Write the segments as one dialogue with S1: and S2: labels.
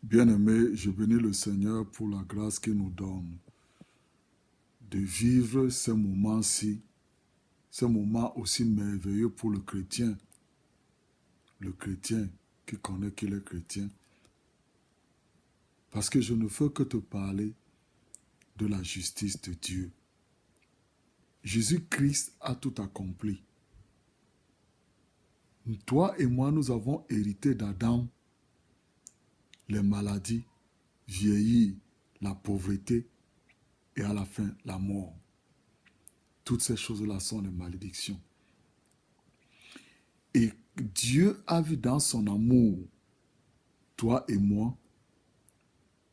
S1: Bien-aimés, je bénis le Seigneur pour la grâce qu'il nous donne de vivre ces moments-ci, ces moments aussi merveilleux pour le chrétien qui connaît qu'il est chrétien. Parce que je ne veux que te parler de la justice de Dieu. Jésus-Christ a tout accompli. Toi et moi, nous avons hérité d'Adam les maladies, vieillir, la pauvreté et à la fin, la mort. Toutes ces choses-là sont des malédictions. Et Dieu a vu dans son amour, toi et moi,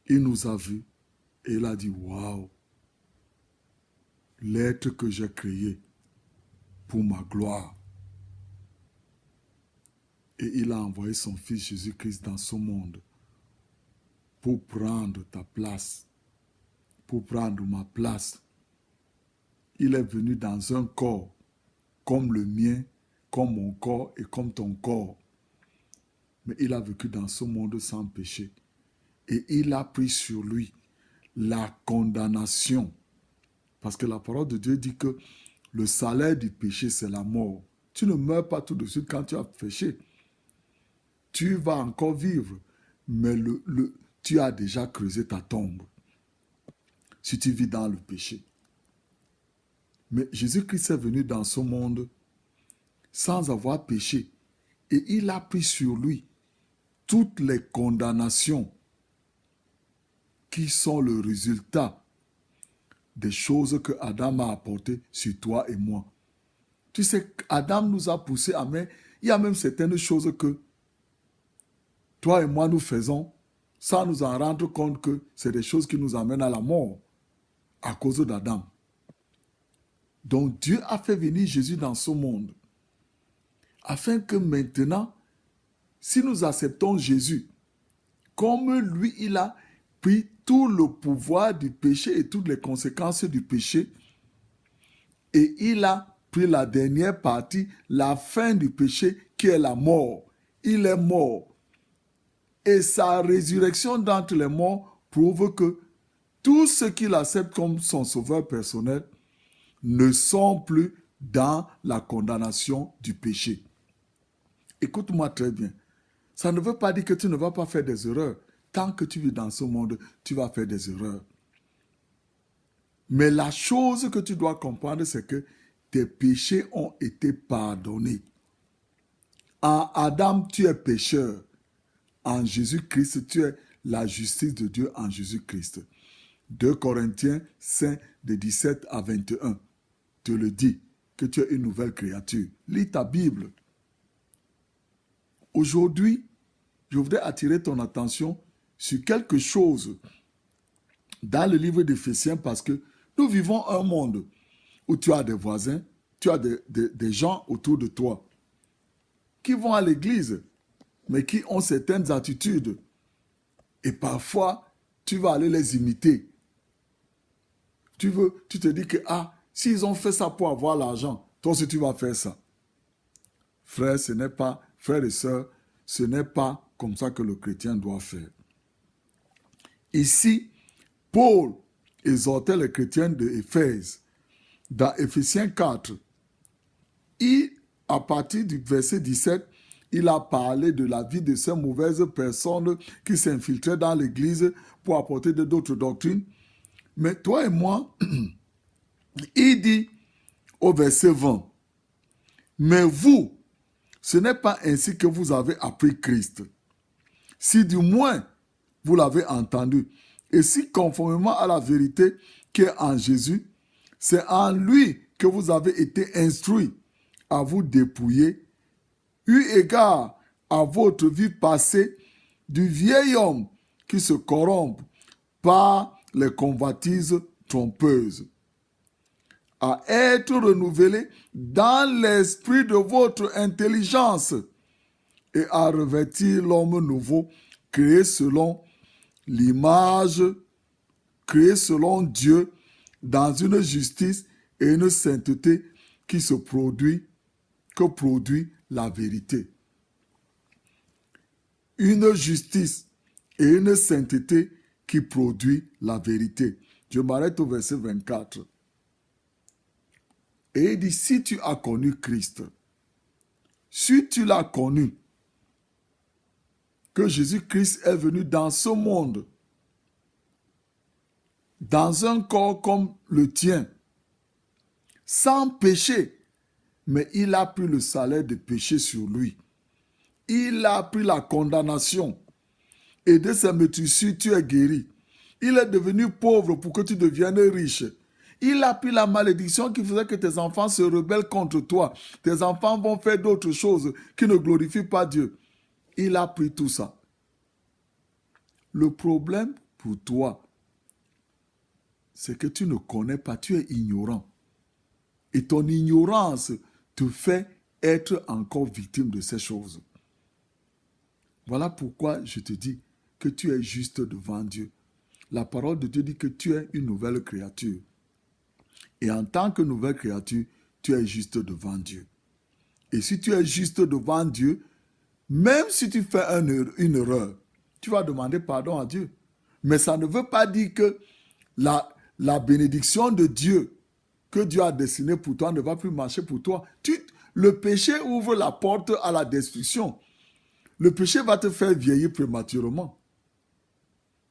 S1: il nous a vus et il a dit, waouh, l'être que j'ai créé pour ma gloire. Et il a envoyé son fils Jésus-Christ dans ce monde pour prendre ta place, pour prendre ma place. Il est venu dans un corps comme le mien, comme mon corps et comme ton corps. Mais il a vécu dans ce monde sans péché. Et il a pris sur lui la condamnation. Parce que la parole de Dieu dit que le salaire du péché, c'est la mort. Tu ne meurs pas tout de suite quand tu as péché. Tu vas encore vivre, mais tu as déjà creusé ta tombe si tu vis dans le péché. Mais Jésus-Christ est venu dans ce monde sans avoir péché. Et il a pris sur lui toutes les condamnations qui sont le résultat des choses que Adam a apportées sur toi et moi. Tu sais, Adam nous a poussés à mais il y a même certaines choses que toi et moi nous faisons sans nous en rendre compte que c'est des choses qui nous amènent à la mort à cause d'Adam. Donc Dieu a fait venir Jésus dans ce monde afin que maintenant, si nous acceptons Jésus, comme lui, il a pris tout le pouvoir du péché et toutes les conséquences du péché, et il a pris la dernière partie, la fin du péché, qui est la mort. Il est mort. Et sa résurrection d'entre les morts prouve que tous ceux qui l'acceptent comme son sauveur personnel ne sont plus dans la condamnation du péché. Écoute-moi très bien. Ça ne veut pas dire que tu ne vas pas faire des erreurs. Tant que tu vis dans ce monde, tu vas faire des erreurs. Mais la chose que tu dois comprendre, c'est que tes péchés ont été pardonnés. En Adam, tu es pécheur. En Jésus-Christ, tu es la justice de Dieu en Jésus-Christ. 2 Corinthiens 5, de 17 à 21, te le dit, que tu es une nouvelle créature. Lis ta Bible. Aujourd'hui, je voudrais attirer ton attention sur quelque chose dans le livre d'Éphésiens parce que nous vivons un monde où tu as des voisins, tu as des gens autour de toi qui vont à l'église, mais qui ont certaines attitudes. Et parfois, tu vas aller les imiter. Tu te dis que, s'ils ont fait ça pour avoir l'argent, toi aussi tu vas faire ça. Frères et sœurs, ce n'est pas comme ça que le chrétien doit faire. Ici, Paul exhortait les chrétiens d'Éphèse. Dans Éphésiens 4, à partir du verset 17, il a parlé de la vie de ces mauvaises personnes qui s'infiltraient dans l'église pour apporter d'autres doctrines. Mais toi et moi, il dit au verset 20, « Mais vous, ce n'est pas ainsi que vous avez appris Christ. Si du moins vous l'avez entendu, et si conformément à la vérité qui est en Jésus, c'est en lui que vous avez été instruits à vous dépouiller, eu égard à votre vie passée du vieil homme qui se corrompt par les convoitises trompeuses, à être renouvelé dans l'esprit de votre intelligence et à revêtir l'homme nouveau, créé selon l'image, créé selon Dieu, dans une justice et une sainteté que produit la vérité. Une justice et une sainteté qui produit la vérité. Je m'arrête au verset 24. Et il dit, si tu as connu Christ, si tu l'as connu, que Jésus-Christ est venu dans ce monde, dans un corps comme le tien, sans péché, mais il a pris le salaire de péché sur lui. Il a pris la condamnation. Et de ces meurtrissures, tu es guéri. Il est devenu pauvre pour que tu deviennes riche. Il a pris la malédiction qui faisait que tes enfants se rebellent contre toi. Tes enfants vont faire d'autres choses qui ne glorifient pas Dieu. Il a pris tout ça. Le problème pour toi, c'est que tu ne connais pas, tu es ignorant. Et ton ignorance te fait être encore victime de ces choses. Voilà pourquoi je te dis que tu es juste devant Dieu. La parole de Dieu dit que tu es une nouvelle créature. Et en tant que nouvelle créature, tu es juste devant Dieu. Et si tu es juste devant Dieu, même si tu fais une erreur, tu vas demander pardon à Dieu. Mais ça ne veut pas dire que la bénédiction de Dieu que Dieu a destinée pour toi ne va plus marcher pour toi. Le péché ouvre la porte à la destruction. Le péché va te faire vieillir prématurément.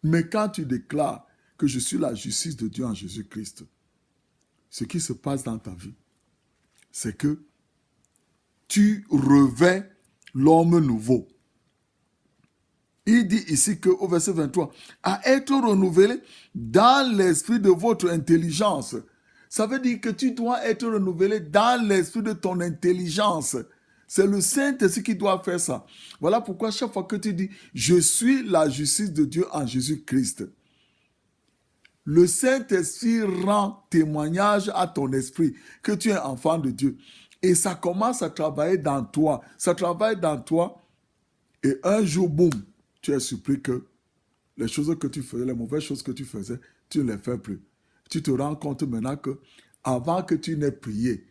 S1: Mais quand tu déclares que je suis la justice de Dieu en Jésus-Christ, ce qui se passe dans ta vie, c'est que tu revêts l'homme nouveau. Il dit ici qu'au verset 23, à être renouvelé dans l'esprit de votre intelligence. Ça veut dire que tu dois être renouvelé dans l'esprit de ton intelligence. C'est le Saint-Esprit qui doit faire ça. Voilà pourquoi chaque fois que tu dis, je suis la justice de Dieu en Jésus-Christ, le Saint-Esprit rend témoignage à ton esprit que tu es enfant de Dieu. Et ça commence à travailler dans toi. Ça travaille dans toi. Et un jour, boum, tu es surpris que les choses que tu faisais, les mauvaises choses que tu faisais, tu ne les fais plus. Tu te rends compte maintenant que avant que tu n'aies prié,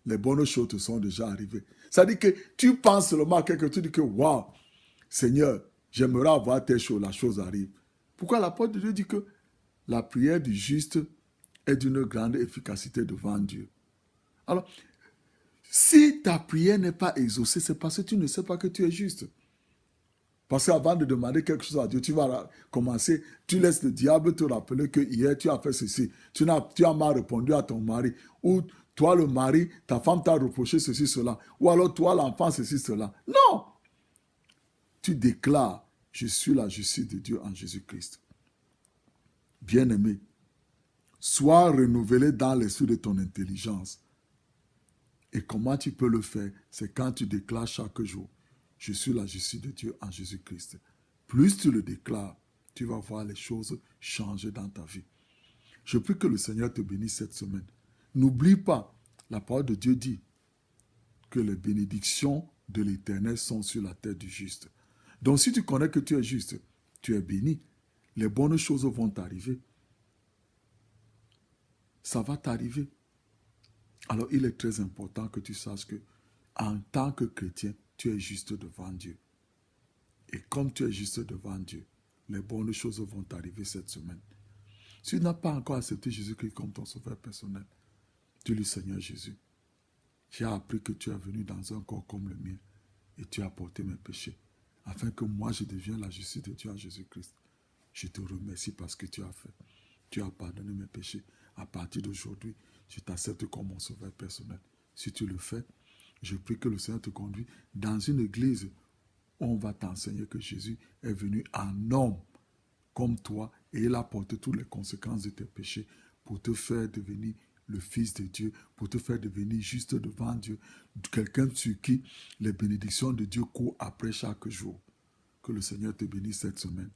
S1: les bonnes choses te sont déjà arrivées. Ça dit que tu penses seulement à quelque chose, tu dis que waouh, Seigneur, j'aimerais avoir telle chose, la chose arrive. Pourquoi la parole de Dieu dit que la prière du juste est d'une grande efficacité devant Dieu. Alors, si ta prière n'est pas exaucée, c'est parce que tu ne sais pas que tu es juste. Parce qu'avant de demander quelque chose à Dieu, tu vas commencer, tu laisses le diable te rappeler que hier tu as fait ceci, tu as mal répondu à ton mari, ou toi le mari, ta femme t'a reproché ceci, cela, ou alors toi l'enfant ceci, cela. Non! Tu déclares, je suis la justice de Dieu en Jésus-Christ. Bien-aimé, sois renouvelé dans l'esprit de ton intelligence. Et comment tu peux le faire? C'est quand tu déclares chaque jour, je suis la justice de Dieu en Jésus-Christ. Plus tu le déclares, tu vas voir les choses changer dans ta vie. Je prie que le Seigneur te bénisse cette semaine. N'oublie pas, la parole de Dieu dit que les bénédictions de l'Éternel sont sur la tête du juste. Donc si tu connais que tu es juste, tu es béni. Les bonnes choses vont t'arriver. Ça va t'arriver. Alors il est très important que tu saches que en tant que chrétien, tu es juste devant Dieu. Et comme tu es juste devant Dieu, les bonnes choses vont t'arriver cette semaine. Si tu n'as pas encore accepté Jésus-Christ comme ton sauveur personnel, dis-lui, Seigneur Jésus, j'ai appris que tu es venu dans un corps comme le mien et tu as porté mes péchés, afin que moi je devienne la justice de Dieu en Jésus-Christ. Je te remercie parce que tu as fait. Tu as pardonné mes péchés. À partir d'aujourd'hui, je t'accepte comme mon sauveur personnel. Si tu le fais, je prie que le Seigneur te conduise dans une église où on va t'enseigner que Jésus est venu en homme comme toi et il a porté toutes les conséquences de tes péchés pour te faire devenir le Fils de Dieu, pour te faire devenir juste devant Dieu, quelqu'un sur qui les bénédictions de Dieu courent après chaque jour. Que le Seigneur te bénisse cette semaine.